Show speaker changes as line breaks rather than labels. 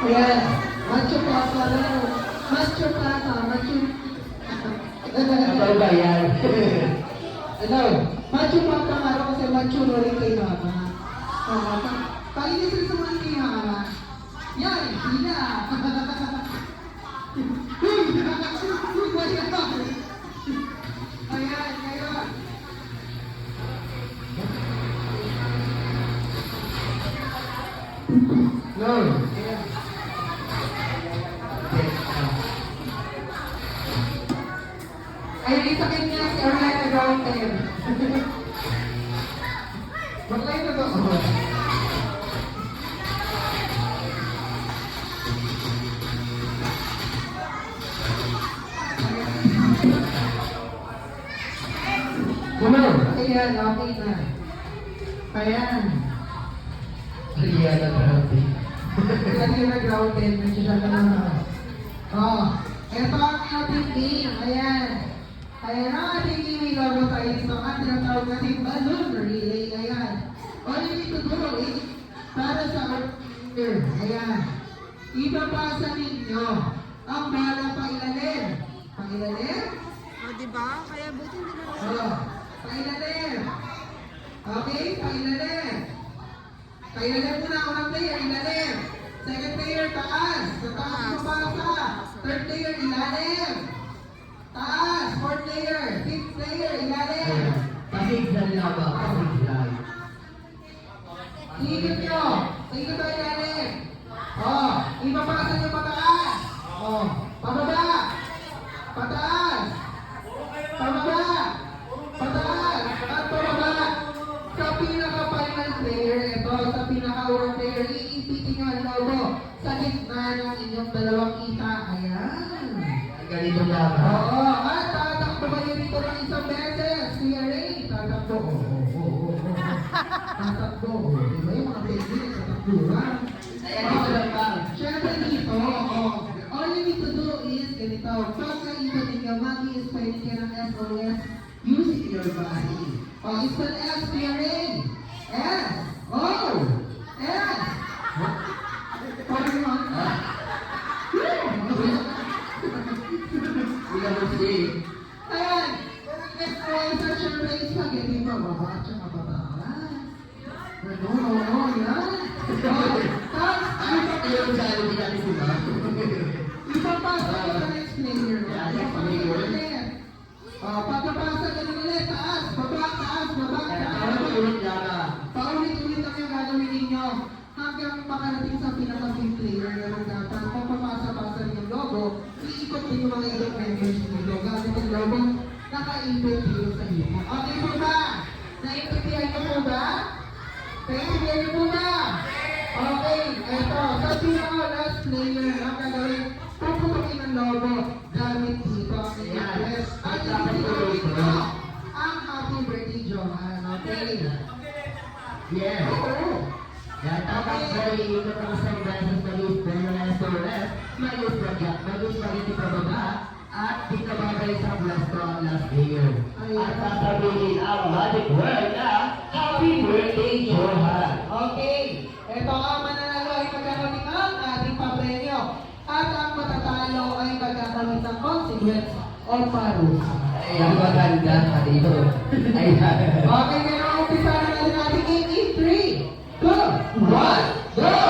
Ayan. Macho papa lang. Macho papa. Macho.
Ano ba yan?
Ano? Macho papa nga raw kasi macho na rin kay mama. Palinis rin sa mga kay mama. Yan, sila. Ayan, ngayon.
No.
Ay, sa kanya si Orlando Gauten. Bakla ito to.
Kumain.
Ayan, okay na. Ayan.
Riyan na grabe.
Lagi na Gauten, medyo siya na. Oh, ito ang ating game. Ayan. Ayan ang ating game. Ilago tayo dito ang tinatawag natin balloon relay. Ayan. All you need to do is para sa order. Ayan. Ipapasa ninyo ang bala pa ilalim. Pangilalim?
O, diba? Kaya buti hindi na
Oh, pailalim. Okay, pailalim. Pailalim muna, unang player, ilalim. Second player, taas. Sa taas mabasa. Third player, ilalim. Taas. Fourth player. Fifth player, ilalim.
Pasigdan lang ba? Pasigdan.
Ikot nyo. Ikot ang ilalim. Oh, ipapasa nyo pataas. Oh, pababa. Pataas. Pababa. Pataas. At pababa. Sa pinaka-final player, ito, sa pinaka-world player, iipitin nyo ang logo sa gitna ng inyong dalawang kita. Ayan.
Ganito lang.
Oo. At tatakbo kayo dito ng isang beses. Kuya Ray, tatakbo. Tatakbo. Diba yung mga baby sa takbuhan?
Ayan, dito lang ba?
Siyempre dito, all you need to do is, ganito, pagka ito ninyo, mag-i-spell ka ng SOS using your body. O, spell S, Kuya Ray. S. O. S. Parang yun.
Hindi ka kasi.
Ayan. SOS at syempre, spaghetti pa, baba at saka bataan. No, yan. Tapos,
Ayaw sa alam din natin sila.
ipapasa ko sa next player.
Yeah, next player.
Pagpapasa ganun ulit, taas, baba, taas, baba,
Ano
taas.
ulit yara?
Paulit-ulit ang yung gagawin ninyo hanggang makarating sa pinaka-fifth player na dapat pagpapasa-pasa rin yung logo, iikot din yung mga ibang members nito gamit yung logo nakaipit dito sa iyo. Okay po ba? Naintindihan niyo po ba? Naintindihan niyo po ba? Okay, eto. Sa pinaka-last player ang gagawin, puputukin ang logo gamit dito ang inyong dress. At itigawin dito ang happy birthday, Johan. Okay?
Yes.
Oo.
Yan, tapos dahil ito ang isang beses mag-use na ng SOS, mag-use spaghetti pababa, at pinababay sa blasto ang last layer. At sasabihin ang magic word na, Happy Birthday, Johan!
Okay. Ito ang mananalo ay magkakaroon ng ating papremyo. At ang matatalo ay magkakaroon ng consequence o parusa.
Ay, ang maganda ka dito. Ayan.
Okay, ngayon umpisa na natin ating game in 3, 2, 1, go!